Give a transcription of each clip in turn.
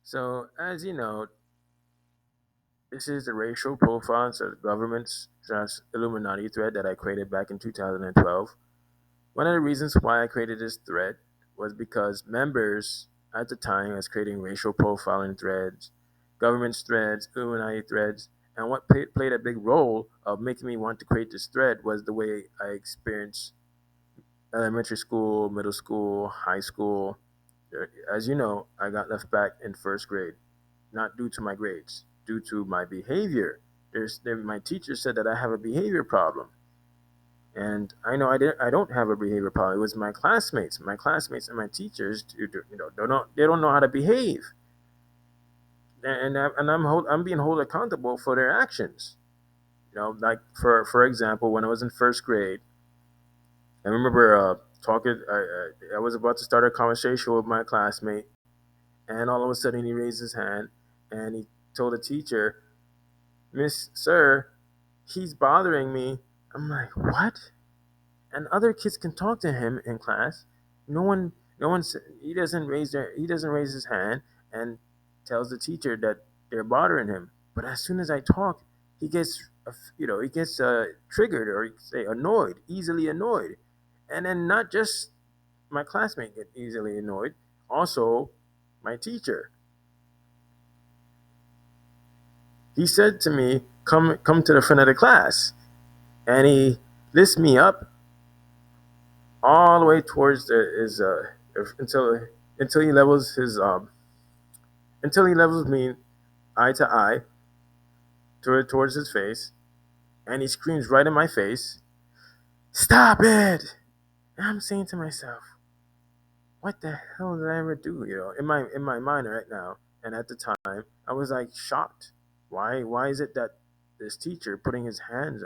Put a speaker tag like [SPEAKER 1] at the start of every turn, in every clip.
[SPEAKER 1] So, as you know, this is the racial profiles of government's Illuminati thread that I created back in 2012. One of the reasons why I created this thread was because members at the time was creating racial profiling threads, government threads, Illuminati threads, and what played a big role of making me want to create this thread was the way I experienced elementary school, middle school, high school. As you know, I got left back in first grade, not due to my grades, due to my behavior. My teacher said that I have a behavior problem, and I know I don't have a behavior problem. It was my classmates, and my teachers. They don't know how to behave, I'm being held accountable for their actions. Like for example, when I was in first grade, I remember talking. I was about to start a conversation with my classmate, and all of a sudden he raised his hand and he told the teacher, "Miss, sir, he's bothering me." I'm like, "What?" And other kids can talk to him in class. No one, no one. He doesn't raise his hand and tells the teacher that they're bothering him. But as soon as I talk, he gets, he gets triggered or say annoyed, easily annoyed, and then not just my classmate get easily annoyed, also my teacher. He said to me, "Come to the front of the class," and he lifts me up all the way towards his until until he levels his until he levels me eye to eye towards his face, and he screams right in my face, "Stop it!" And I'm saying to myself, "What the hell did I ever do?" In my mind right now, and at the time, I was like shocked. Why is it that this teacher putting his hands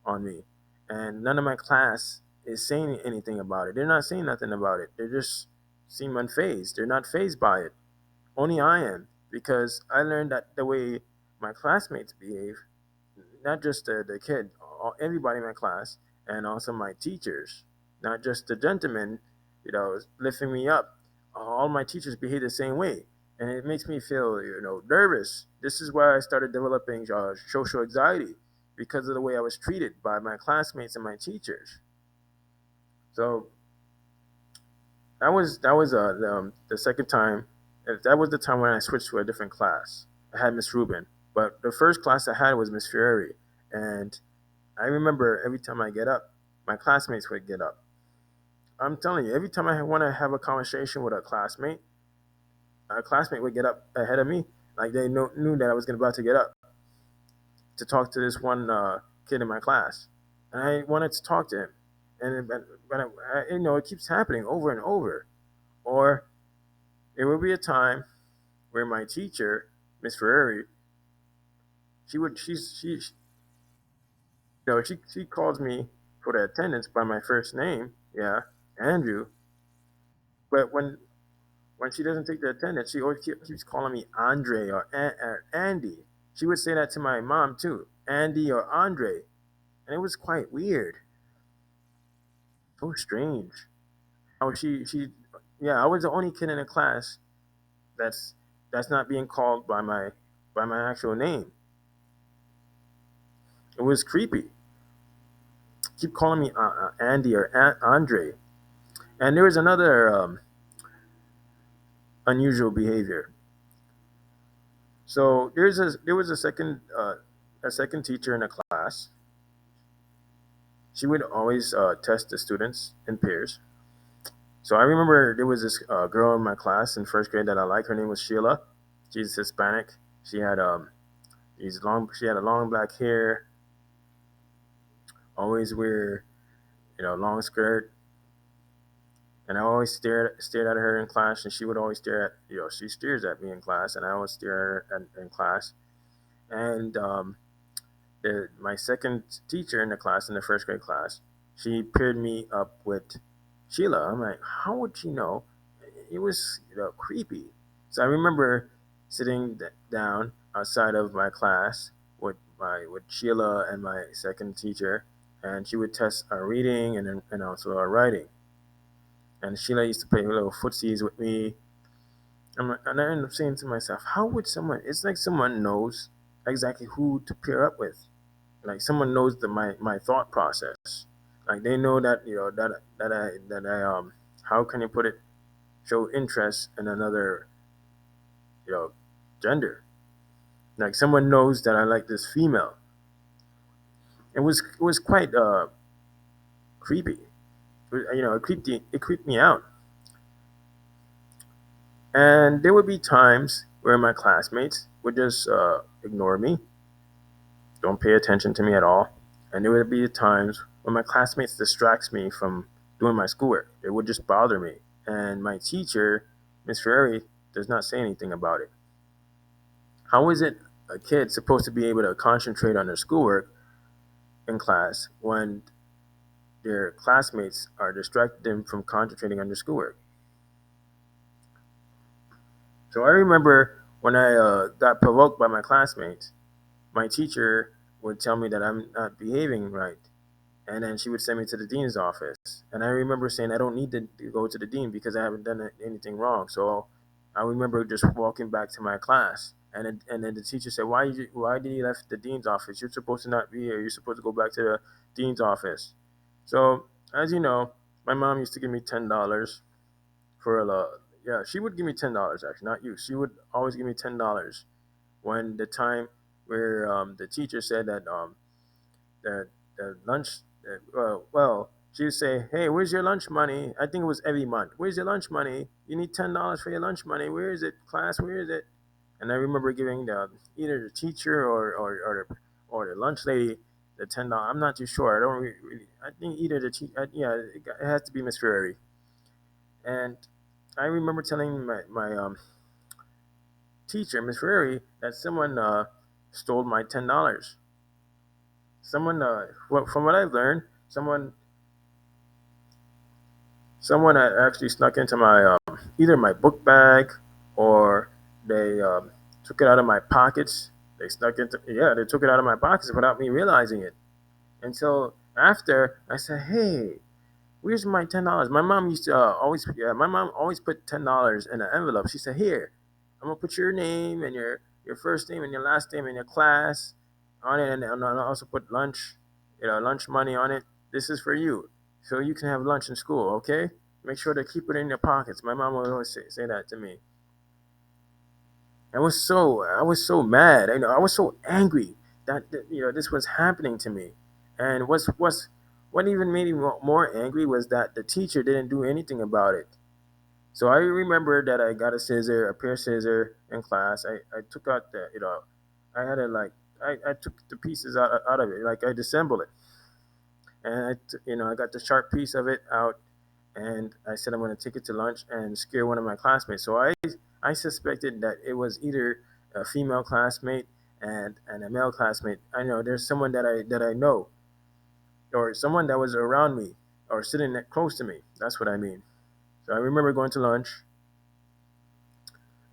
[SPEAKER 1] on me, and none of my class is saying anything about it? They're not saying nothing about it. They just seem unfazed. They're not phased by it. Only I am, because I learned that the way my classmates behave, not just the kid, everybody in my class, and also my teachers, not just the gentleman, lifting me up. All my teachers behave the same way, and it makes me feel, nervous. This is why I started developing social anxiety because of the way I was treated by my classmates and my teachers. So the second time. That was the time when I switched to a different class. I had Miss Rubin, but the first class I had was Miss Ferrari, and I remember every time I get up, my classmates would get up. I'm telling you, every time I want to have a conversation with a classmate would get up ahead of me, like they knew that I was about to get up to talk to this one kid in my class, and I wanted to talk to him, it keeps happening over and over. Or it would be a time where my teacher, Miss Ferrari, she would she calls me for the attendance by my first name, yeah, Andrew. But when she doesn't take the attendance, she always keeps calling me Andre or Andy. She would say that to my mom too, Andy or Andre, and it was quite weird, so strange. How yeah, I was the only kid in the class that's that's not being called by my actual name. It was creepy. Keep calling me Andy or Andre. And there was another unusual behavior. So there was a second teacher in the class. She would always test the students in pairs. So I remember there was this girl in my class in first grade that I liked. Her name was Sheila. She's Hispanic. She had these long. She had a long black hair. Always wear long skirt. And I always stared at her in class, and she would always stare at she stares at me in class, and I always stare at her in class. And my second teacher in the class, in the first grade class, she paired me up with Sheila. I'm like, how would she know? It was creepy. So I remember sitting down outside of my class with Sheila and my second teacher, and she would test our reading and also our writing. And Sheila used to play little footsies with me, And I end up saying to myself, how would someone? It's like someone knows exactly who to pair up with. Like someone knows my thought process. Like they know that that I how can you put it, show interest in another you know gender. Like someone knows that I like this female. It was quite creepy. It creeped me out. And there would be times where my classmates would just ignore me, don't pay attention to me at all. And there would be times when my classmates distracts me from doing my schoolwork. It would just bother me. And my teacher, Miss Ferrari, does not say anything about it. How is it a kid supposed to be able to concentrate on their schoolwork in class when their classmates are distracting them from concentrating on their schoolwork? So I remember when I got provoked by my classmates, my teacher would tell me that I'm not behaving right. And then she would send me to the dean's office. And I remember saying, I don't need to go to the dean because I haven't done anything wrong. So I remember just walking back to my class. And then the teacher said, why did you left the dean's office? You're supposed to not be here. You're supposed to go back to the dean's office. So as you know, my mom used to give me $10 for yeah, she would give me $10 actually, not you. She would always give me $10 when the time where the teacher said that the lunch. She would say, "Hey, where's your lunch money?" I think it was every month. Where's your lunch money? You need $10 for your lunch money. Where is it, class? Where is it? And I remember giving either the teacher or the lunch lady the $10. I'm not too sure. I don't really. I think either the yeah, it has to be Miss Ferrari. And I remember telling my teacher, Miss Ferrari, that someone stole my $10. Someone, from what I've learned, someone had actually snuck into my either my book bag or they took it out of my pockets. They took it out of my pockets without me realizing it until after I said, "Hey, where's my $10?" My mom always put $10 in an envelope. She said, "Here, I'm gonna put your name and your first name and your last name and your class on it, and I'll also put lunch money on it. This is for you, so you can have lunch in school. Okay? Make sure to keep it in your pockets." My mom would always say that to me. I was so mad. I was so angry that this was happening to me. And what even made me more angry was that the teacher didn't do anything about it. So I remember that I got a pair of scissors in class. I took out I had to like I took the pieces out of it, like I disassembled it, and I got the sharp piece of it out, and I said I'm going to take it to lunch and scare one of my classmates. So I suspected that it was either a female classmate and a male classmate. I know there's someone that I know, or someone that was around me or sitting close to me. That's what I mean. So I remember going to lunch.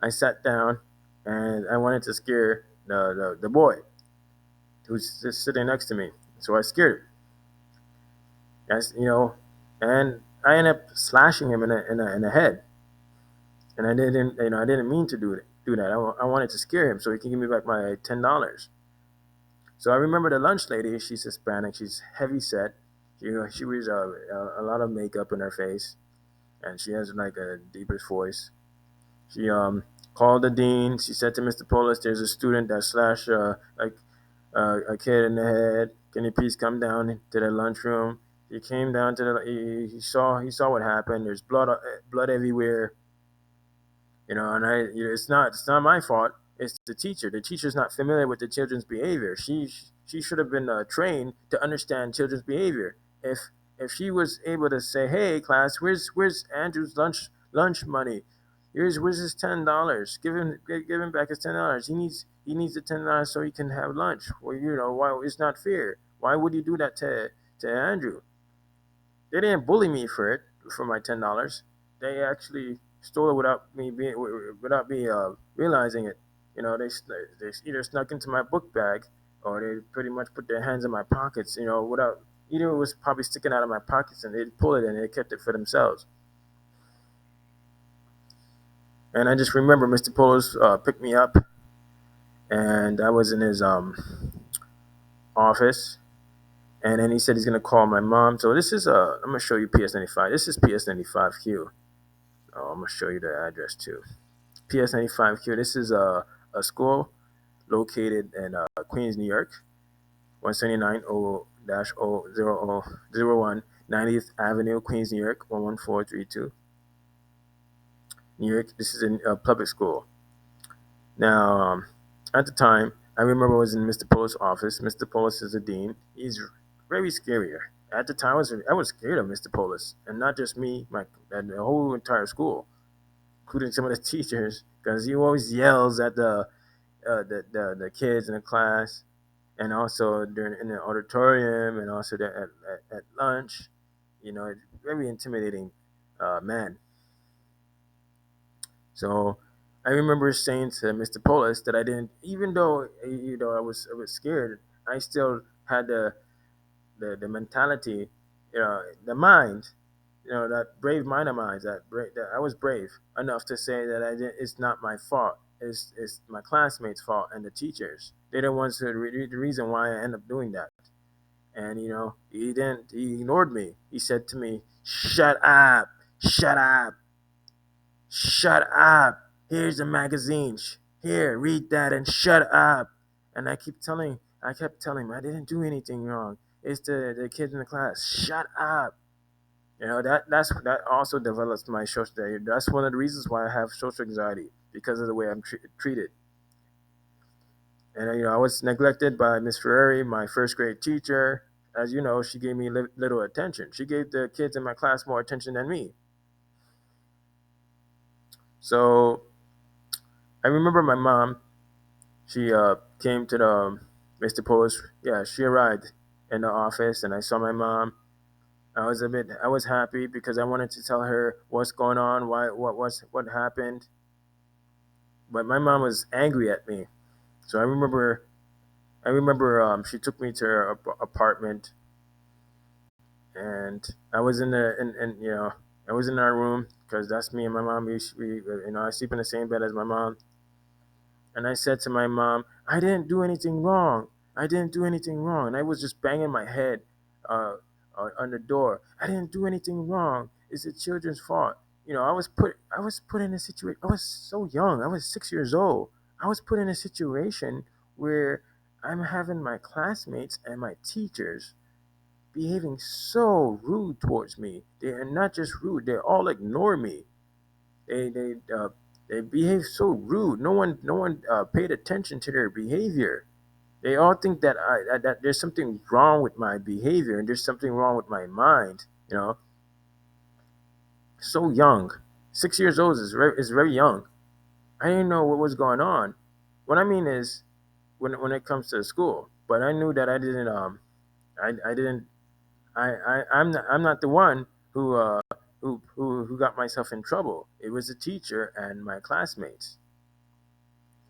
[SPEAKER 1] I sat down and I wanted to scare the boy who's just sitting next to me. So I scared him. And I ended up slashing him in the head. And I didn't mean to do that. I wanted to scare him so he can give me back my $10. So I remember the lunch lady. She's Hispanic. She's heavy set. She wears a lot of makeup in her face, and she has like a deepest voice. She called the dean. She said to Mr. Polis, "There's a student that slashed a kid in the head. Can you please come down to the lunchroom?" He came down to the. He saw what happened. There's blood everywhere. And it's not my fault. It's the teacher. The teacher's not familiar with the children's behavior. She should have been trained to understand children's behavior. If she was able to say, "Hey, class, where's Andrew's lunch money? Where's his $10? Give him back his $10. He needs the $10 so he can have lunch." Well, why it's not fair. Why would you do that to Andrew? They didn't bully me for my $10. They actually stole it without me realizing it. They either snuck into my book bag or they pretty much put their hands in my pockets. Without either it was probably sticking out of my pockets and they pulled it and they kept it for themselves. And I just remember Mr. Polos picked me up, and I was in his office, and then he said he's gonna call my mom. So this is I'm gonna show you PS95. This is PS95Q. Oh, I'm gonna show you the address too. PS95Q. This is a school located in Queens, New York, 179 0-001 90th Avenue, Queens, New York, 11432, New York. This is a public school. Now, at the time, I remember I was in Mr. Polis' office. Mr. Polis is a dean. He's very scary. At the time, I was scared of Mr. Polis, and not just me, and the whole entire school, including some of the teachers, because he always yells at the kids in the class, and also during in the auditorium, and also at lunch. Very intimidating man. So I remember saying to Mr. Polis that I didn't, even though I was scared, I still had the mentality, the mind, that brave mind of mine, that I was brave enough to say that I didn't. It's not my fault. It's my classmates' fault and the teachers. They're the ones the reason why I end up doing that. And he didn't. He ignored me. He said to me, "Shut up, shut up, shut up. Here's a magazine. Here, read that and shut up." And I kept telling him I didn't do anything wrong. It's the kids in the class. Shut up. That also develops my social. That's one of the reasons why I have social anxiety, because of the way I'm treated. And I was neglected by Miss Ferrari, my first grade teacher. As you know, she gave me little attention. She gave the kids in my class more attention than me. So I remember my mom. She came to the Mr. Post. Yeah, she arrived in the office, and I saw my mom. I was happy because I wanted to tell her what's going on, what happened. But my mom was angry at me. So I remember she took me to her apartment, and I was in the and I was in our room because that's me and my mom. I sleep in the same bed as my mom. And I said to my mom, I didn't do anything wrong. I didn't do anything wrong. And I was just banging my head uh, on the door. I didn't do anything wrong. It's the children's fault. I was put in a situation. I was so young. I was 6 years old. I was put in a situation where I'm having my classmates and my teachers behaving so rude towards me. They are not just rude; they all ignore me. They behave so rude. No one paid attention to their behavior. They all think that there's something wrong with my behavior and there's something wrong with my mind. So young, 6 years old is very young. I didn't know what was going on. What I mean is, when it comes to school, but I knew that I didn't. I didn't. I'm not the one who got myself in trouble. It was the teacher and my classmates.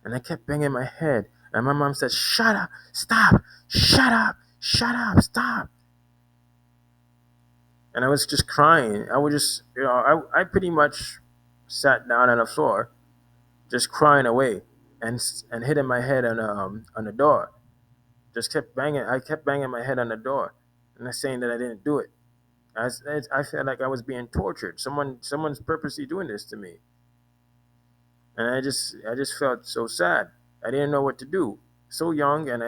[SPEAKER 1] And I kept banging my head. And my mom said, "Shut up, stop, shut up, shut up, stop." And I was just crying. I would just, I pretty much sat down on the floor, just crying away, and hitting my head on the door. Just kept banging. I kept banging my head on the door, and I saying that I didn't do it. I felt like I was being tortured. Someone's purposely doing this to me. And I just felt so sad. I didn't know what to do. So young, and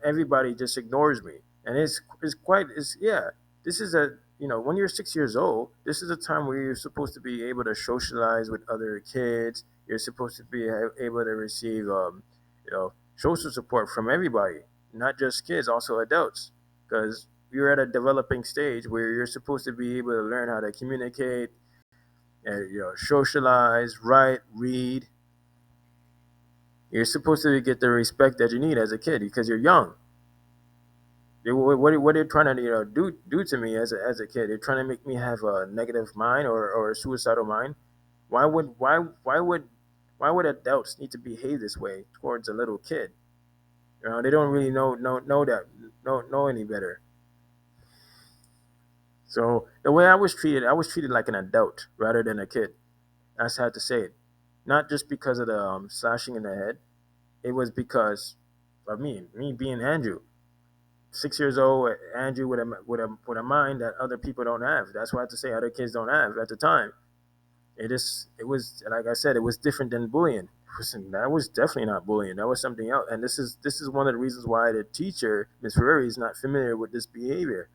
[SPEAKER 1] everybody just ignores me. And it's yeah. This is when you're 6 years old, this is a time where you're supposed to be able to socialize with other kids. You're supposed to be able to receive social support from everybody, not just kids, also adults, because you're at a developing stage where you're supposed to be able to learn how to communicate, and socialize, write, read. You're supposed to get the respect that you need as a kid because you're young. What they're trying to do to me as a kid? They're trying to make me have a negative mind, or a suicidal mind. Why would why would why would adults need to behave this way towards a little kid? They don't really know any better. So the way I was treated like an adult rather than a kid. I just had to say it. Not just because of the slashing in the head. It was because of me being Andrew. 6 years old, Andrew with a mind that other people don't have. That's what I have to say. Other kids don't have at the time. It was like I said, it was different than bullying. That was definitely not bullying. That was something else. And this is one of the reasons why the teacher, Miss Ferreri, is not familiar with this behavior.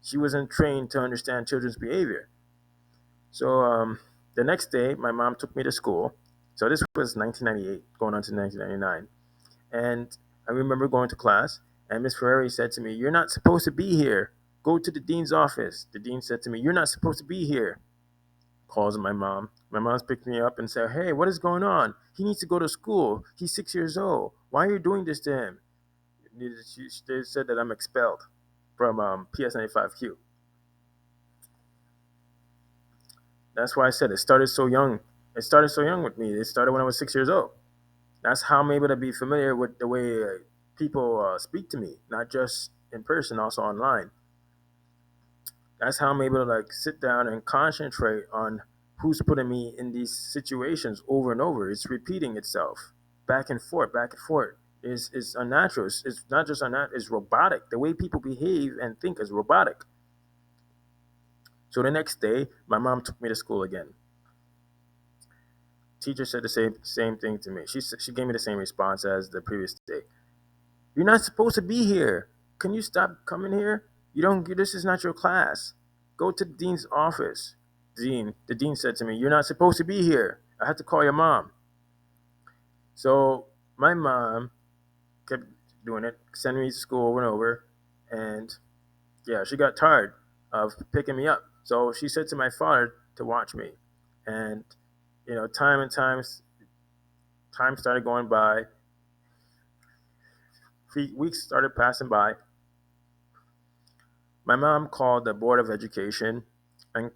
[SPEAKER 1] She wasn't trained to understand children's behavior. So the next day, my mom took me to school. So this was 1998, going on to 1999, and I remember going to class, and Miss Ferreri said to me, "You're not supposed to be here. Go to the dean's office." The dean said to me, "You're not supposed to be here." Calls my mom. My mom's picked me up and said, "Hey, what is going on? He needs to go to school. He's 6 years old. Why are you doing this to him?" They said that I'm expelled from PS95Q. That's why I said it started so young. It started so young with me. It started when I was 6 years old. That's how I'm able to be familiar with the way people speak to me, not just in person, also online. That's how I'm able to like sit down and concentrate on who's putting me in these situations over and over. It's repeating itself, back and forth, back and forth. Is unnatural. It's not just unnatural. It's robotic. The way people behave and think is robotic. So the next day, my mom took me to school again. Teacher said the same thing to me. She gave me the same response as the previous day. "You're not supposed to be here. Can you stop coming here? You don't. This is not your class. Go to the dean's office." The dean said to me, "You're not supposed to be here. I have to call your mom." So my mom kept doing it, sending me to school over and over, and yeah, she got tired of picking me up. So she said to my father to watch me, and time and time started going by. Weeks started passing by. My mom called the board of education and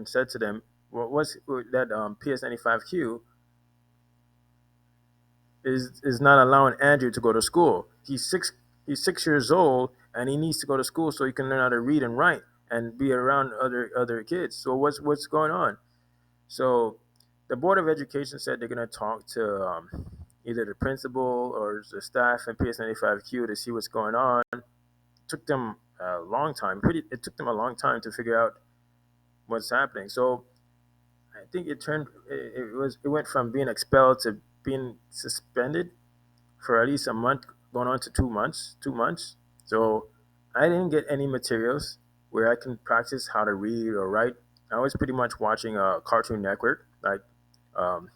[SPEAKER 1] said to them, "What was that PS95Q is not allowing Andrew to go to school. He's 6 years old and he needs to go to school so he can learn how to read and write and be around other kids. So what's going on?" So the board of education said they're going to talk to either the principal or the staff in PS95Q to see what's going on. Took them a long time. It took them a long time to figure out what's happening. So I think it went from being expelled to being suspended for at least a month, going on to 2 months. 2 months. So I didn't get any materials where I can practice how to read or write. I was pretty much watching a Cartoon Network, like um,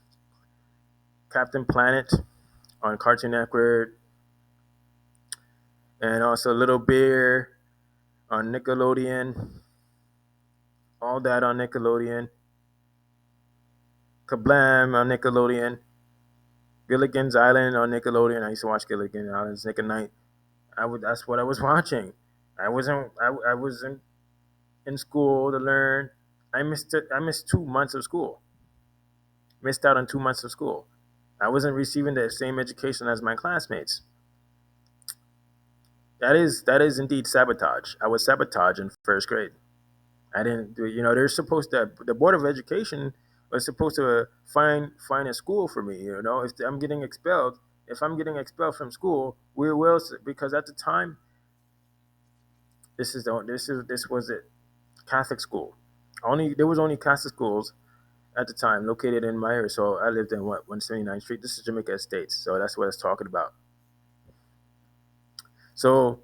[SPEAKER 1] Captain Planet on Cartoon Network, and also Little Bear on Nickelodeon. All that on Nickelodeon. Kablam on Nickelodeon. Gilligan's Island on Nickelodeon. I used to watch Gilligan's Island Nick at night. That's what I was watching. I wasn't in school to learn. I missed it. I missed 2 months of school. Missed out on 2 months of school. I wasn't receiving the same education as my classmates. That is indeed sabotage. I was sabotaged in first grade. I didn't do. They're supposed to. The board of education was supposed to find a school for me. If I'm getting expelled from school, we will, because at the time this was it, Catholic school. Only there was only Catholic schools at the time located in my area. So I lived in 179th Street. This is Jamaica Estates. So that's what it's talking about. So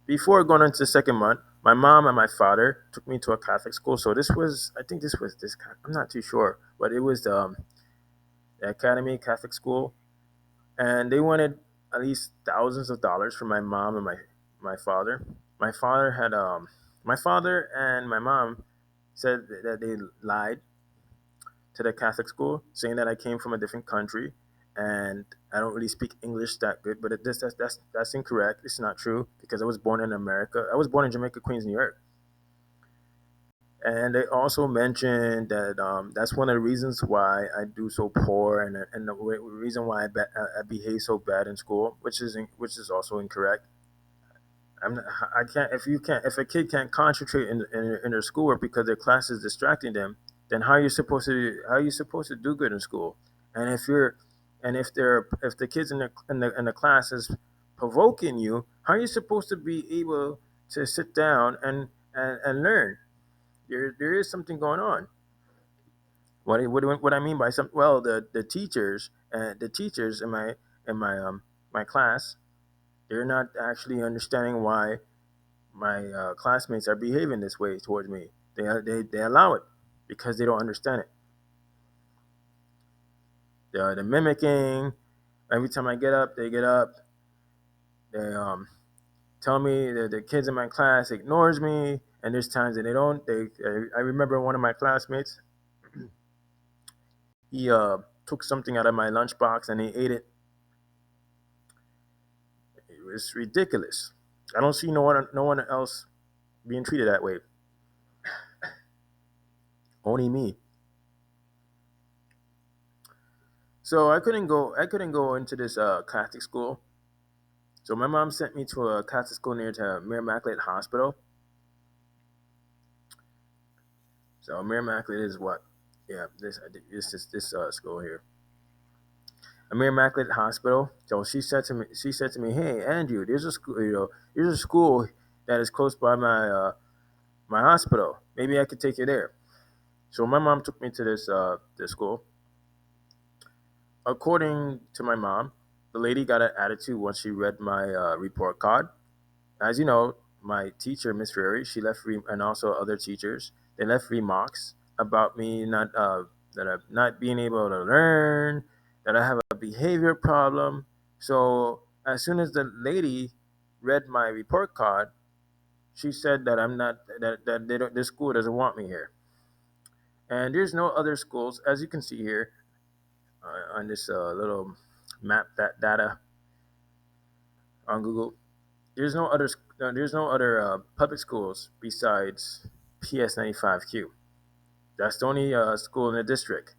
[SPEAKER 1] before going into the second month, my mom and my father took me to a Catholic school. So this was, I think this was this. I'm not too sure, but it was the Academy Catholic School, and they wanted at least thousands of dollars from my mom and my father. My father had my father and my mom said that they lied to the Catholic school, saying that I came from a different country and I don't really speak English that good. But that's incorrect. It's not true because I was born in America. I was born in Jamaica, Queens, New York. And they also mentioned that that's one of the reasons why I do so poor, and the reason why I behave so bad in school, which is also incorrect. I'm not, I can't if you can't if a kid can't concentrate in their schoolwork because their class is distracting them. then how are you supposed to do good in school? And if the kids in the class is provoking you, how are you supposed to be able to sit down and learn? There is something going on. What I mean by some, well, the teachers in my class, they're not actually understanding why my classmates are behaving this way towards me. They allow it because they don't understand it. The mimicking. Every time I get up, they get up. They tell me that the kids in my class ignores me, and there's times that they don't. I remember one of my classmates. He took something out of my lunchbox and he ate it. It was ridiculous. I don't see no one else being treated that way. Only me. So I couldn't go into this Catholic school. So my mom sent me to a Catholic school near to Merrimack Hospital. So Merrimack is what? Yeah, this school here. A Merrimack Hospital. So she said to me, "Hey Andrew, there's a school, there's a school that is close by my hospital. Maybe I could take you there." So my mom took me to this school. According to my mom, the lady got an attitude once she read my report card. As you know, my teacher, Miss Ferry, and also other teachers, they left remarks about me that I'm not being able to learn, that I have a behavior problem. So as soon as the lady read my report card, she said that I'm not that they don't, this school doesn't want me here. And there's no other schools, as you can see here on this little map that data on Google. There's no other public schools besides PS95Q. That's the only school in the district.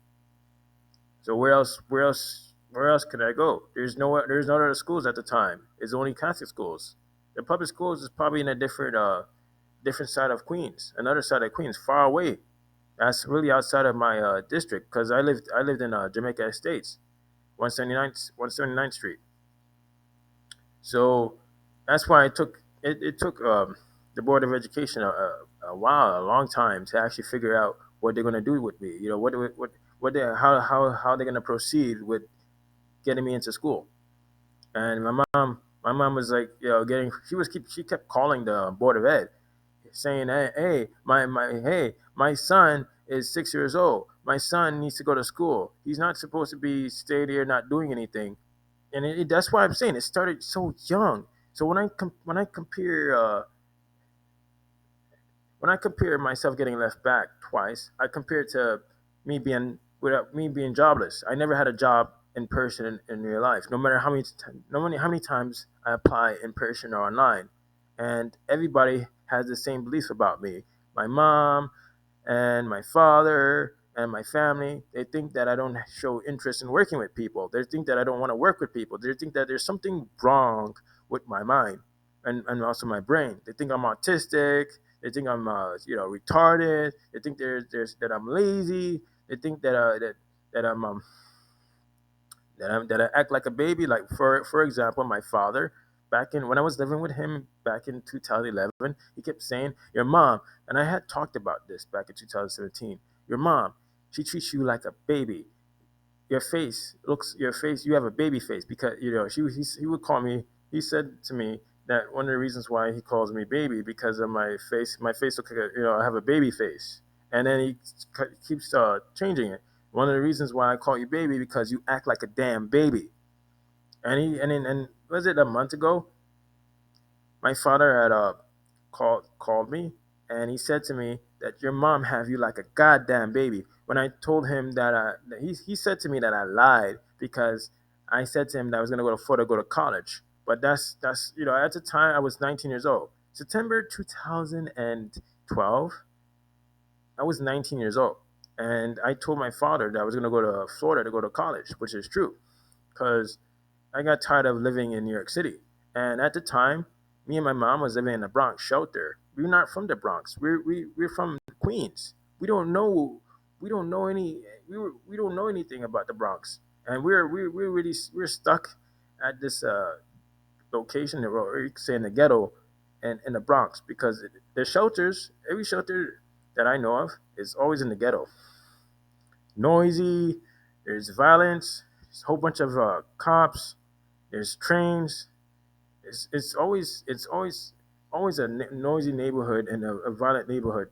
[SPEAKER 1] So where else could I go? There's no other schools at the time. It's only Catholic schools. The public schools is probably in a different side of Queens, another side of Queens, far away. That's really outside of my district because I lived in Jamaica Estates, 179th Street. So that's why it took the Board of Education a while, a long time to actually figure out what they're going to do with me. You know, what they how they're going to proceed with getting me into school. And my mom was like, getting she kept calling the Board of Ed, saying, hey, my son is 6 years old. My son needs to go to school. He's not supposed to be stayed here not doing anything. And that's why I'm saying it started so young. So when I compare myself getting left back twice, I compare it to me being jobless. I never had a job in person in real life. No matter how many times I apply in person or online, and everybody has the same beliefs about me. My mom, and my father and my family, they think that I don't show interest in working with people. They think that I don't want to work with people. They think that there's something wrong with my mind and also my brain. They think I'm autistic. They think I'm retarded. They think there's that I'm lazy. They think that I'm that I act like a baby. Like for example, my father, back in when I was living with him back in 2011, he kept saying, "Your mom," and I had talked about this back in 2017. Your mom, she treats you like a baby. Your face. You have a baby face because he would call me. He said to me that one of the reasons why he calls me baby because of my face. My face looks like I have a baby face, and then he keeps changing it. One of the reasons why I call you baby because you act like a damn baby. And was it a month ago? My father had called me and he said to me that your mom have you like a goddamn baby. When I told him that he said to me that I lied because I said to him that I was gonna go to Florida to go to college. But that's at the time I was 19 years old. September 2012, I was 19 years old, and I told my father that I was gonna go to Florida to go to college, which is true because I got tired of living in New York City. And at the time, me and my mom was living in a Bronx shelter. We're not from the Bronx. We're from Queens. We don't know. we don't know any we don't know anything about the Bronx, and we're stuck at this location, or you could say in the ghetto, and in the Bronx, because the shelters, every shelter that I know of is always in the ghetto. Noisy, there's violence, there's a whole bunch of cops, there's trains. It's always a noisy neighborhood and a violent neighborhood.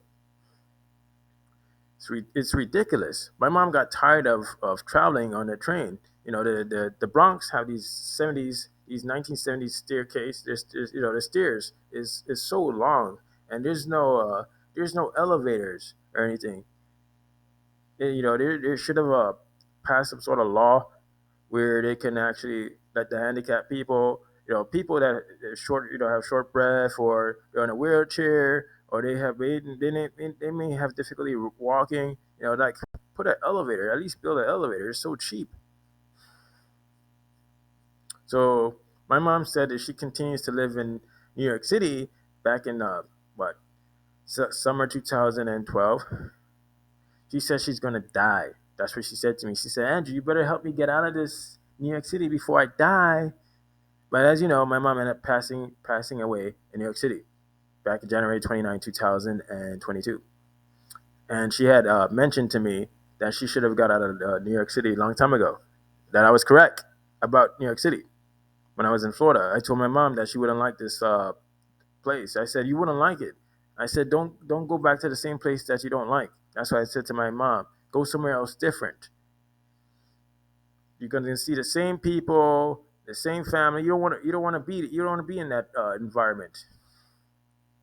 [SPEAKER 1] It's ridiculous. My mom got tired of traveling on the train. The Bronx have these 1970s staircase. The stairs is so long, and there's no elevators or anything. There should have passed some sort of law where they can actually let the handicapped people, people that are short, have short breath, or they're in a wheelchair, or they may have difficulty walking, like put an elevator, at least build an elevator. It's so cheap. So my mom said that she continues to live in New York City back in what summer 2012. She says she's gonna die. That's what she said to me. She said, Andrew, you better help me get out of this New York City before I die. But as you know, my mom ended up passing away in New York City back in January 29, 2022. And she had mentioned to me that she should have got out of New York City a long time ago. That I was correct about New York City. When I was in Florida, I told my mom that she wouldn't like this place. I said, you wouldn't like it. I said, don't go back to the same place that you don't like. That's what I said to my mom. Go somewhere else different. You're gonna see the same people, the same family. You don't want to be in that environment.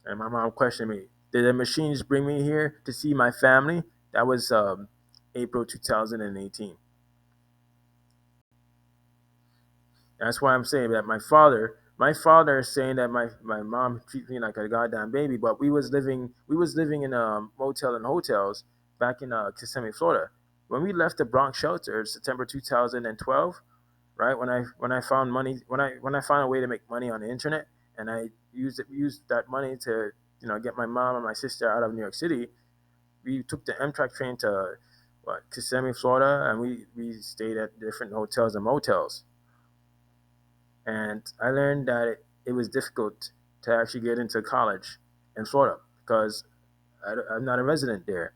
[SPEAKER 1] And my mom questioned me, did the machines bring me here to see my family? That was April 2018. That's why I'm saying that my father is saying that my mom treats me like a goddamn baby. But we was living in motel and hotels back in Kissimmee, Florida. When we left the Bronx shelter, September 2012, right? When I found money, when I found a way to make money on the internet, and I used that money to get my mom and my sister out of New York City. We took the Amtrak train to Kissimmee, Florida, and we stayed at different hotels and motels. And I learned that it was difficult to actually get into college in Florida because I'm not a resident there.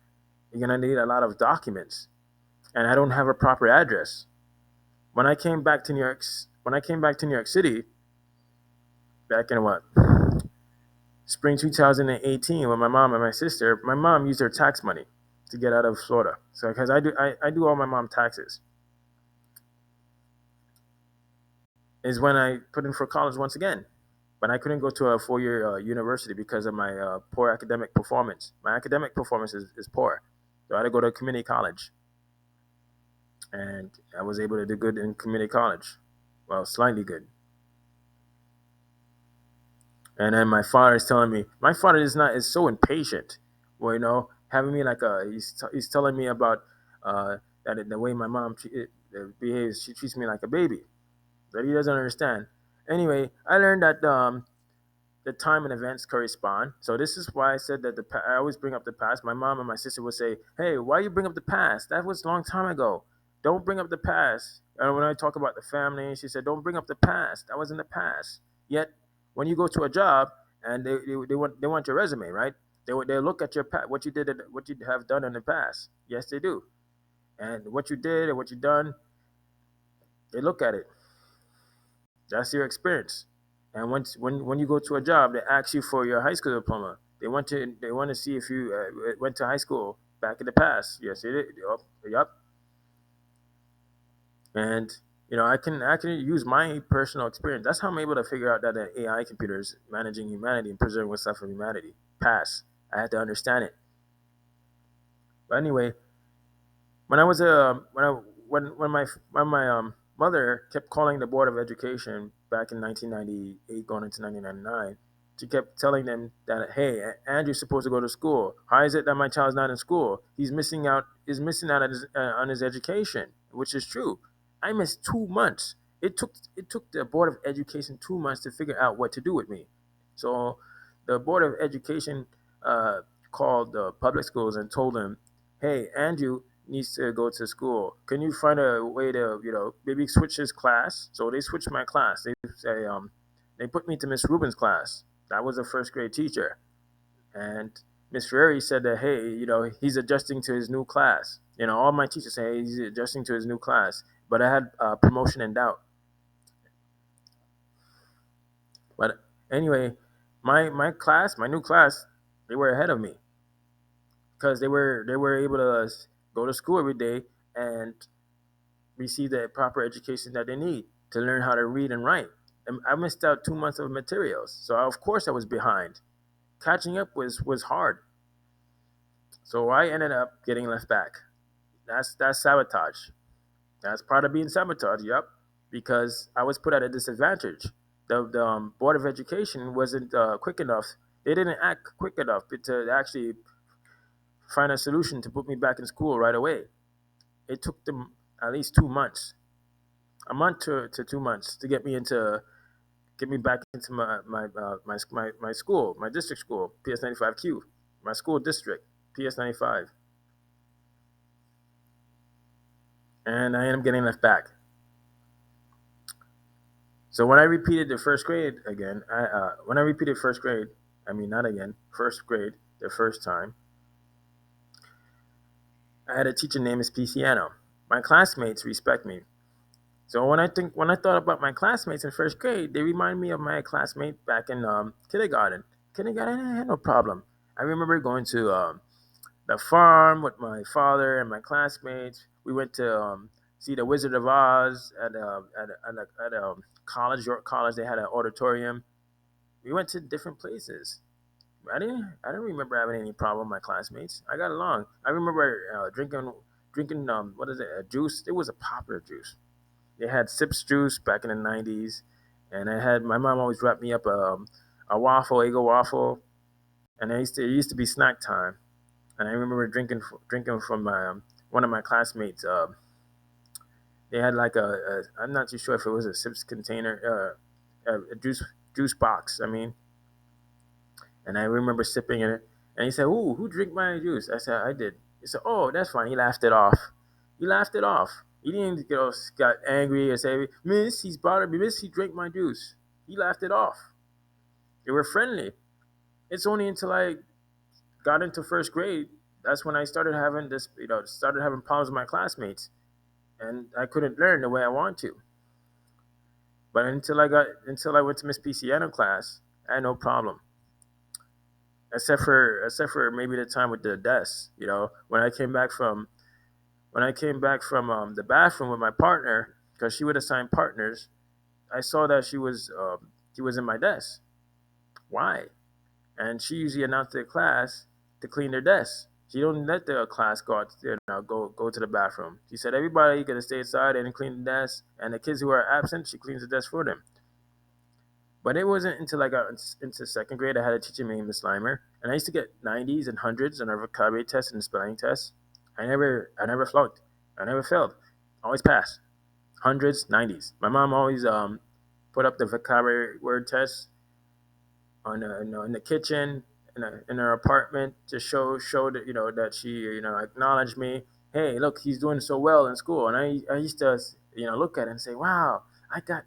[SPEAKER 1] You're gonna need a lot of documents, and I don't have a proper address. When I came back to New York City, back in what spring 2018, with my mom and my sister, my mom used her tax money to get out of Florida. So because I do all my mom taxes, is when I put in for college once again. But I couldn't go to a 4 year university because of my poor academic performance. My academic performance is poor, so I had to go to community college, and I was able to do good in community college. Well, slightly good. And then my father is so impatient. Well, having me like he's telling me about that the way my mom behaves, she treats me like a baby. That he doesn't understand. Anyway, I learned that the time and events correspond. So this is why I said that I always bring up the past. My mom and my sister would say, "Hey, why you bring up the past? That was a long time ago. Don't bring up the past." And when I talk about the family, she said, "Don't bring up the past. That was in the past." Yet, when you go to a job and they want your resume, right? They look at what you did, what you have done in the past. Yes, they do. And what you did and what you done, they look at it. That's your experience. And when you go to a job, they ask you for your high school diploma. They want to see if you went to high school back in the past. Yes, it did. Yup, yup. And I can use my personal experience. That's how I'm able to figure out that an AI computer is managing humanity and preserving what's left of humanity. Past. I had to understand it. But anyway, when I was when my mother kept calling the board of education back in 1998, going into 1999, she kept telling them that, hey, Andrew's supposed to go to school. How is it that my child's not in school? He's missing out. Is missing out on his education, which is true. I missed 2 months. It took the board of education 2 months to figure out what to do with me. So the board of education called the public schools and told them, "Hey, Andrew needs to go to school. Can you find a way to, maybe switch his class?" So they switched my class. They put me to Miss Rubin's class. That was a first grade teacher, and Miss Ferreri said that, hey, he's adjusting to his new class. All my teachers say, hey, he's adjusting to his new class. But I had promotion in doubt. But anyway, my class, my new class, they were ahead of me because they were able to go to school every day and receive the proper education that they need to learn how to read and write. And I missed out 2 months of materials, so of course I was behind. Catching up was hard, so I ended up getting left back. That's sabotage. That's part of being sabotaged. Yep, because I was put at a disadvantage. The board of education wasn't quick enough. They didn't act quick enough to actually find a solution to put me back in school right away. It took them at least 2 months, a month to 2 months to get me back into my school, my district school, PS95Q, my school district, PS95, and I ended up getting left back. So when I repeated the first grade again, when I repeated first grade, I mean not again, first grade the first time, I had a teacher named Miss Piciano. My classmates respect me. So when I thought about my classmates in first grade, they remind me of my classmate back in kindergarten. Kindergarten, I had no problem. I remember going to the farm with my father and my classmates. We went to see the Wizard of Oz at college, York College. They had an auditorium. We went to different places. I didn't remember having any problem with my classmates. I got along. I remember drinking what is it, a juice. It was a popular juice. They had Sips juice back in the '90s, and I had my mom always wrapped me up a waffle, Eggo waffle, and it used to be snack time. And I remember drinking from one of my classmates. They had like I'm not too sure if it was a Sips container, a juice box. I mean, and I remember sipping in it. And he said, "Ooh, who drink my juice?" I said, "I did." He said, "Oh, that's fine." He laughed it off. He laughed it off. He didn't got angry or say, "Miss, he's bothered me. Miss, he drank my juice." He laughed it off. They were friendly. It's only until I got into first grade that's when I started having started having problems with my classmates, and I couldn't learn the way I want to. But until I went to Miss PCN class, I had no problem. Except for maybe the time with the desk. When I came back from the bathroom with my partner, because she would assign partners, I saw that she was in my desk. Why? And she usually announced to the class to clean their desk. She don't let the class go to the bathroom. She said everybody gonna stay inside and clean the desk, and the kids who are absent, she cleans the desk for them. But it wasn't until I got into second grade I had a teacher named Miss Limer, and I used to get 90s and hundreds on our vocabulary test and spelling test. I never flunked. I never failed. Always passed. Hundreds, 90s. My mom always put up the vocabulary word test in the kitchen in her apartment to show that that she acknowledged me. Hey, look, he's doing so well in school, and I used to look at it and say, wow, I got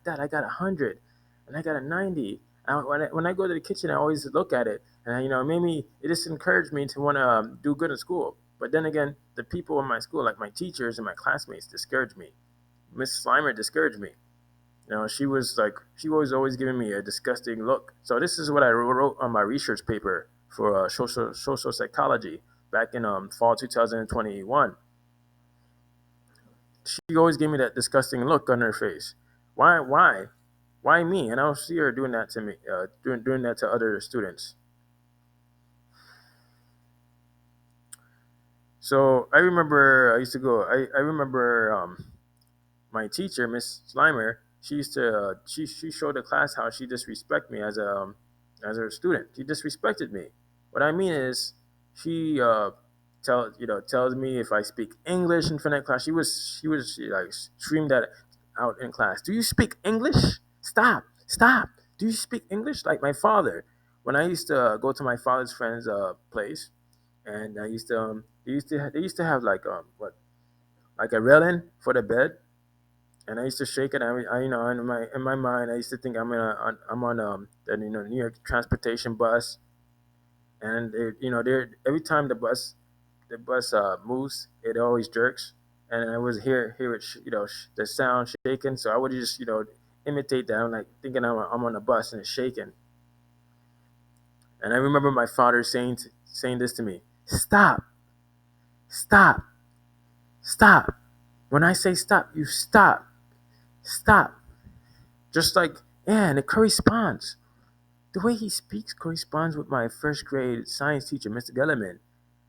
[SPEAKER 1] that, I got 100, and I got a 90. And when I go to the kitchen, I always look at it, and maybe it just encouraged me to want to do good in school. But then again, the people in my school, like my teachers and my classmates, discouraged me. Miss Slimer discouraged me. She was always giving me a disgusting look. So this is what I wrote on my research paper for social psychology back in fall 2021. She always gave me that disgusting look on her face. Why me? And I don't see her doing that to me, doing that to other students. So I remember I used to go. I remember my teacher, Miss Slimer, she used to she showed the class how she disrespected me as her student. She disrespected me. What I mean is, she tells me if I speak English in front of class. She like screamed that out in class. Do you speak English? Stop. Do you speak English? Like my father. When I used to go to my father's friend's place, and they used to have like like a railing for the bed, and I used to shake it. You know, in my mind, I used to think I'm on the New York transportation bus, and you know, every time the bus moves, it always jerks, and I was hear it, the sound shaking. So I would just imitate that. I'm like thinking I'm on a bus and it's shaking, and I remember my father saying this to me: "Stop, stop, stop. When I say stop, you stop, stop." Just like, yeah, and it corresponds. The way he speaks corresponds with my first grade science teacher, Mr. Gellerman.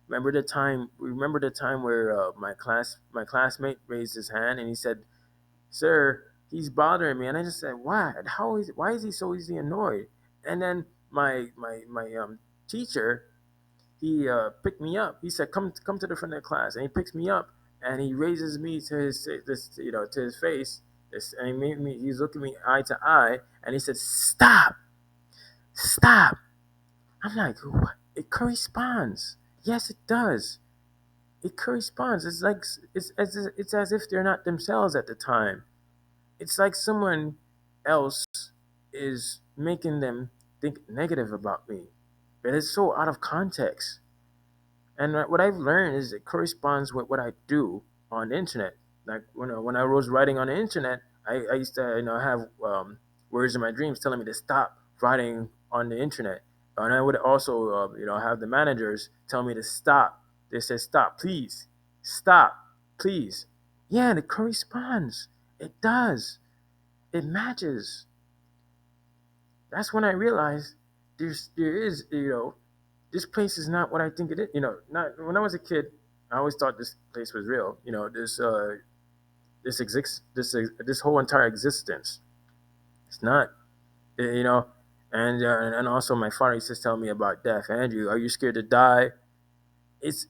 [SPEAKER 1] Remember the time where my classmate raised his hand and he said, "Sir, he's bothering me," and I just said, "Why? Why is he so easily annoyed?" And then my teacher, he picked me up. He said, "Come to the front of the class," and he picks me up and he raises me to to his face. And he's looking me eye to eye, and he said, "Stop, stop." I'm like, "What? It corresponds." Yes, it does. It corresponds. It's like it's as if they're not themselves at the time. It's like someone else is making them think negative about me, but it's so out of context. And what I've learned is it corresponds with what I do on the internet. Like when I was writing on the internet, I used to have words in my dreams telling me to stop writing on the internet, and I would also have the managers tell me to stop. They said stop, please, stop, please. Yeah, and it corresponds. It does. It matches. That's when I realized there is this place is not what I think it is. Not when I was a kid, I always thought this place was real. This whole entire existence. It's not. You know, and also my father used to tell me about death. Andrew, are you scared to die? It's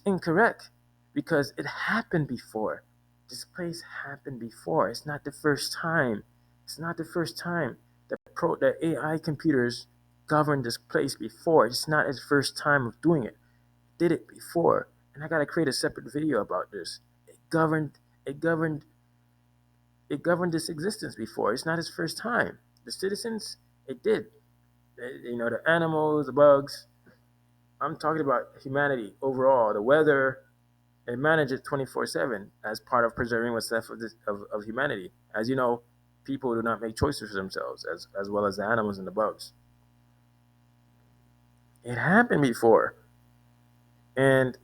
[SPEAKER 1] incorrect because it happened before. This place happened before. It's not the first time. It's not the first time. The AI computers governed this place before. It's not its first time of doing it. Did it before, and I gotta create a separate video about this. It governed. It governed. It governed this existence before. It's not its first time. The citizens, it did. The animals, the bugs. I'm talking about humanity overall. The weather, and manage it 24/7 as part of preserving what's left of humanity. As you know, people do not make choices for themselves, as well as the animals and the bugs. It happened before, and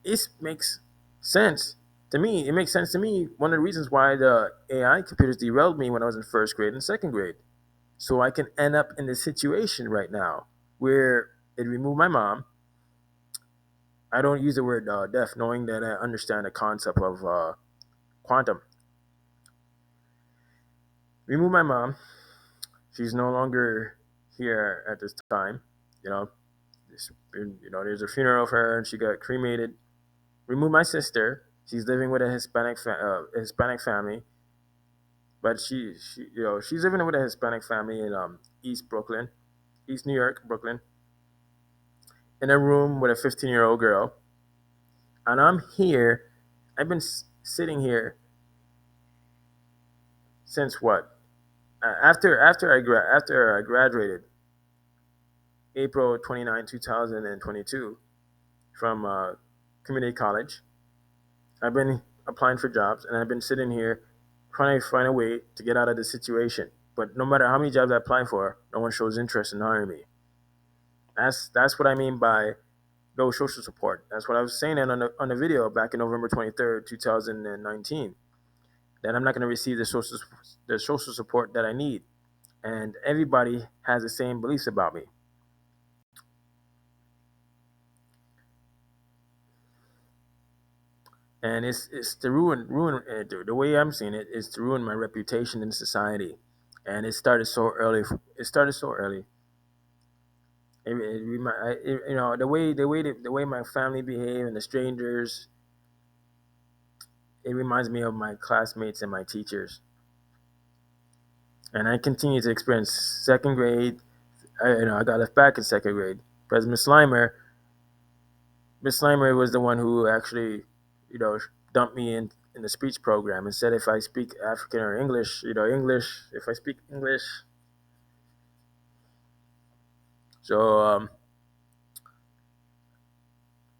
[SPEAKER 1] it makes sense to me. It makes sense to me. One of the reasons why the AI computers derailed me when I was in first grade and second grade, so I can end up in this situation right now where it removed my mom. I don't use the word death, knowing that I understand the concept of quantum. Remove my mom. She's no longer here at this time. You know, there's a funeral for her, and she got cremated. Remove my sister. She's living with a Hispanic family, but she's living with a Hispanic family in East Brooklyn, East New York, Brooklyn, in a room with a 15-year-old girl, and I'm here. I've been sitting here since what? After I graduated, April 29, 2022, from community college. I've been applying for jobs, and I've been sitting here trying to find a way to get out of this situation. But no matter how many jobs I apply for, no one shows interest in hiring me. That's what I mean by no social support. That's what I was saying on the video back in November 23rd, 2019. That I'm not going to receive the social support that I need, and everybody has the same beliefs about me. And it's to ruin the way I'm seeing it is to ruin my reputation in society, and it started so early. It started so early. The way my family behave and the strangers, it reminds me of my classmates and my teachers. And I continue to experience second grade. I got left back in second grade. President Slimer, Miss Slimer was the one who actually, you know, dumped me in the speech program and said if I speak African or English, English, if I speak English. So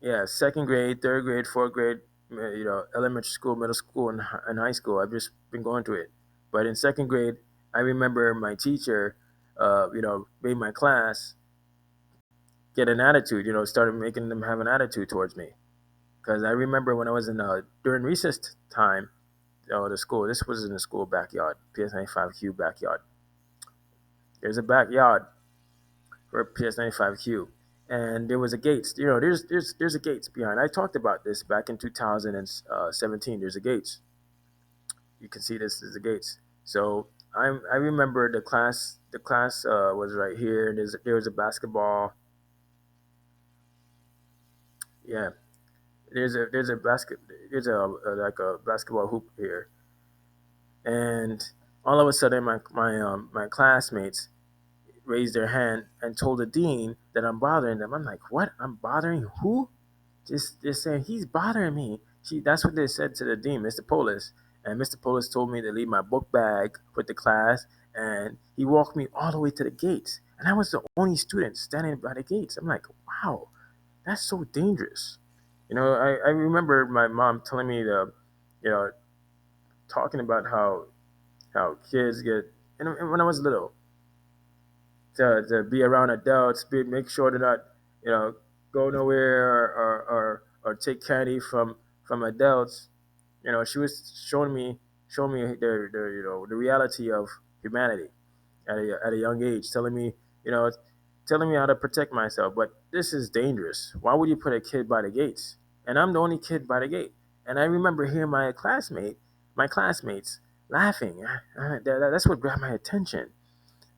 [SPEAKER 1] yeah, second grade, third grade, fourth grade, elementary school, middle school, and high school. I've just been going through it. But in second grade, I remember my teacher, made my class get an attitude. Started making them have an attitude towards me. Because I remember when I was in during recess time, the school. This was in the school backyard, PS95Q backyard. There's a backyard for PS95Q, and there was a gates. There's a gates behind. I talked about this back in 2017. There's a gates. You can see this is the gates. So I remember the class. The class was right here. There was a basketball. Yeah, there's a basket. There's like a basketball hoop here, and all of a sudden my classmates raised their hand and told the dean that I'm bothering them. I'm like, what? I'm bothering who? Just saying he's bothering me. That's what they said to the dean, Mr. Polis. And Mr. Polis told me to leave my book bag with the class, and he walked me all the way to the gates. And I was the only student standing by the gates. I'm like, wow, that's so dangerous. I remember my mom telling me you know, talking about how kids get, and when I was little, to be around adults, make sure to not, you know, go nowhere or take candy from adults. She was showing me the reality of humanity at a young age, you know, telling me how to protect myself. But this is dangerous. Why would you put a kid by the gates? And I'm the only kid by the gate. And I remember hearing my classmates laughing. That's what grabbed my attention.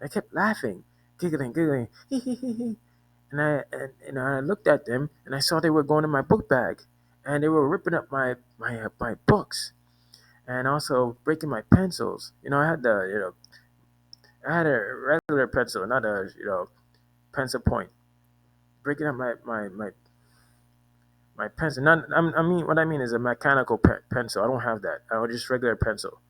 [SPEAKER 1] I kept laughing, giggling, and I looked at them and I saw they were going in my book bag, and they were ripping up my books and also breaking my pencils. I had a regular pencil, not a pencil point, breaking up my pencil. Not I mean what I mean is a mechanical pencil. I don't have that. I was just regular pencil,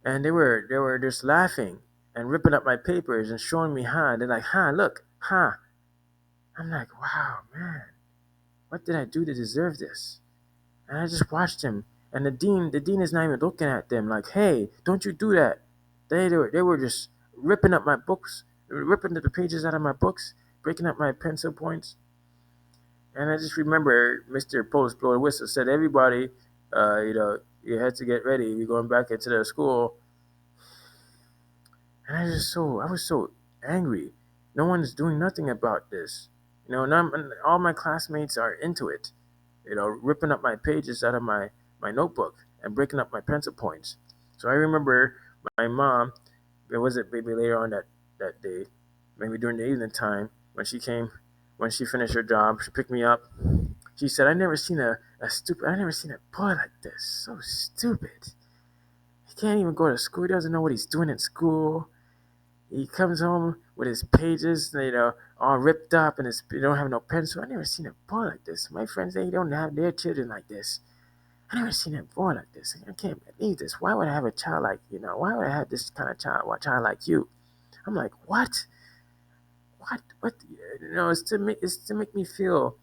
[SPEAKER 1] and they were just laughing and ripping up my papers and showing me, huh? They're like, huh, look, huh. I'm like, wow, man, what did I do to deserve this? And I just watched him, and the dean is not even looking at them like, hey, don't you do that. They were just ripping up my books, ripping the pages out of my books, breaking up my pencil points. And I just remember Mr. Post blow the whistle, said, everybody, you had to get ready. You're going back into the school. And I was so angry. No one's doing nothing about this. And all my classmates are into it. Ripping up my pages out of my notebook and breaking up my pencil points. So I remember my mom, it was it maybe later on that day, maybe during the evening time, when she finished her job, she picked me up. She said, I never seen a boy like this. So stupid. He can't even go to school. He doesn't know what he's doing in school. He comes home with his pages, all ripped up, and he don't have no pencil. I never seen a boy like this. My friends, they don't have their children like this. I never seen a boy like this. I can't believe this. Why would I have a child like Why would I have this kind of child? A child like you? I'm like, what? What? It's to make me feel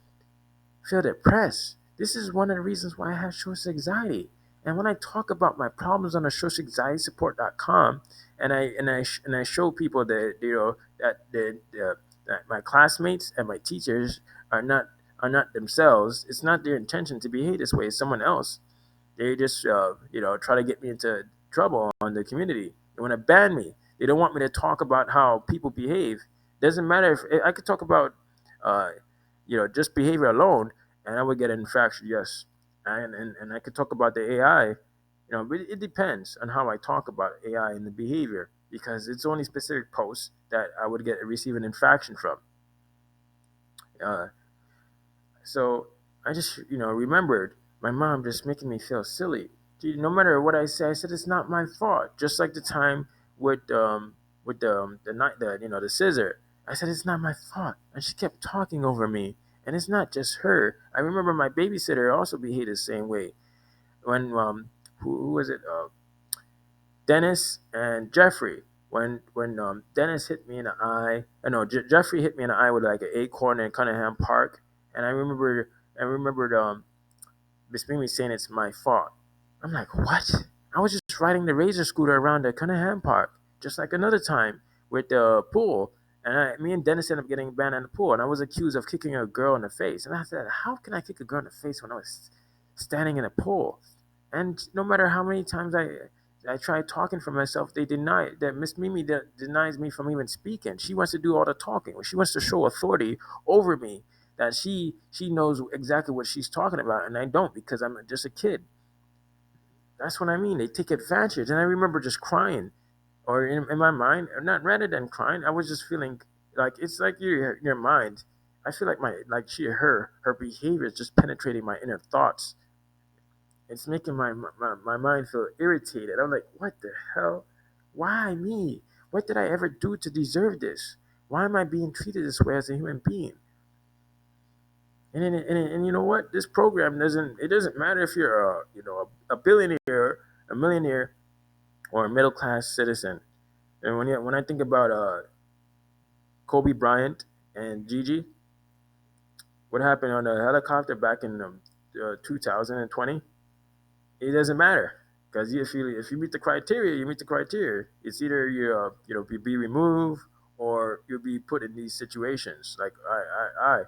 [SPEAKER 1] depressed. This is one of the reasons why I have social anxiety. And when I talk about my problems on the socialanxietysupport.com, and I show people that my classmates and my teachers are not themselves. It's not their intention to behave this way. It's someone else. They just try to get me into trouble on the community. They want to ban me. They don't want me to talk about how people behave. Doesn't matter if I could talk about uh, just behavior alone, and I would get an infraction. Yes, and I could talk about the AI. But it depends on how I talk about AI and the behavior, because it's only specific posts that I would get receive an infraction from. Uh, So I just, remembered my mom just making me feel silly. No matter what I said it's not my fault. Just like the time with the scissor. I said, it's not my fault. And she kept talking over me. And it's not just her. I remember my babysitter also behaved the same way. When, who was it? Dennis and Jeffrey. When Dennis hit me in the eye, no, Jeffrey hit me in the eye with like an acorn in Cunningham Park. And I remembered Miss Mimi saying it's my fault. I'm like, what? I was just riding the razor scooter around the Cunningham Park, just like another time with the pool. And me and Dennis ended up getting banned in the pool, and I was accused of kicking a girl in the face. And I said, how can I kick a girl in the face when I was standing in a pool? And no matter how many times I tried talking for myself, they deny that Miss Mimi denies me from even speaking. She wants to do all the talking. She wants to show authority over me, that she knows exactly what she's talking about, and I don't, because I'm just a kid. That's what I mean. They take advantage, and I remember just crying, or in my mind, or not rather than crying, I was just feeling like it's like your mind. I feel like her behavior is just penetrating my inner thoughts. It's making my mind feel irritated. I'm like, what the hell? Why me? What did I ever do to deserve this? Why am I being treated this way as a human being? And you know what? This program doesn't matter if you're a billionaire, a millionaire, or a middle class citizen. And when I think about Kobe Bryant and Gigi, what happened on the helicopter back in 2020, it doesn't matter, because if you meet the criteria, you meet the criteria. It's either be removed, or you'll be put in these situations like I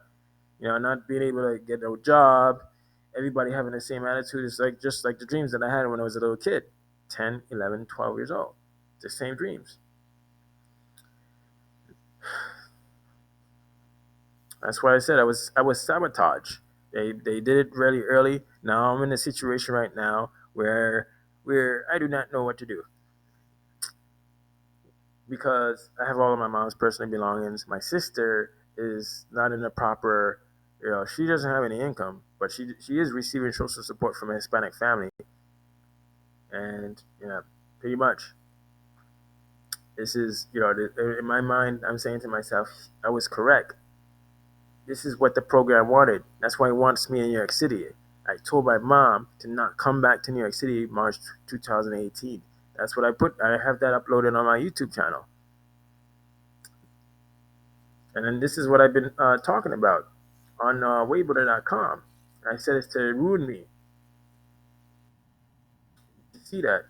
[SPEAKER 1] not being able to get no job, everybody having the same attitude. It's like just like the dreams that I had when I was a little kid, 10, 11, 12 years old, the same dreams. That's why I said I was sabotaged. They did it really early. Now I'm in a situation right now where I do not know what to do, because I have all of my mom's personal belongings. My sister is not in a proper, she doesn't have any income, but she is receiving social support from a Hispanic family, and pretty much this is, in my mind, I'm saying to myself, I was correct. This is what the program wanted. That's why it wants me in New York City. I told my mom to not come back to New York City March 2018. That's what I put. I have that uploaded on my YouTube channel. And then this is what I've been talking about on Weibo.com. I said it's to ruin me. You see that?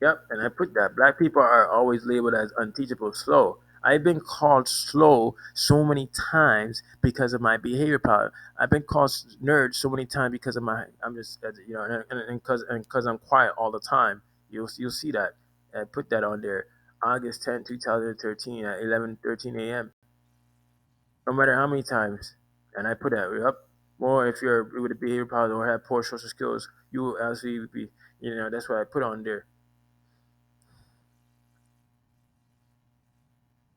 [SPEAKER 1] Yep, and I put that. Black people are always labeled as unteachable slow. I've been called slow so many times because of my behavior pattern. I've been called nerd so many times because of my, I'm just, and because I'm quiet all the time. You'll see that. I put that on there. August 10th, 2013 at 11:13 a.m. No matter how many times. And I put that up. More if you're with a behavior problem or have poor social skills, you will actually be, that's what I put on there.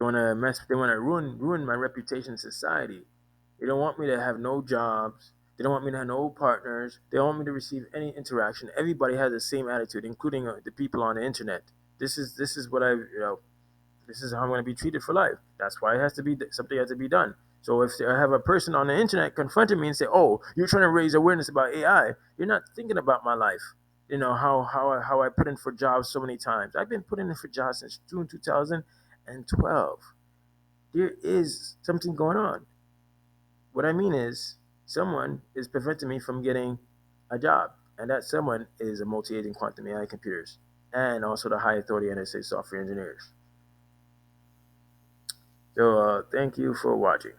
[SPEAKER 1] They want to ruin my reputation in society. They don't want me to have no jobs. They don't want me to have no partners. They don't want me to receive any interaction. Everybody has the same attitude, including the people on the internet. This is what this is how I'm going to be treated for life. That's why it has to be something has to be done. So if I have a person on the internet confronting me and say, "Oh, you're trying to raise awareness about AI," you're not thinking about my life. How I put in for jobs so many times. I've been putting in for jobs since June 2012. There is something going on. What I mean is, someone is preventing me from getting a job, and that someone is a multi-agent quantum AI computers, and also the high authority NSA software engineers. So thank you for watching.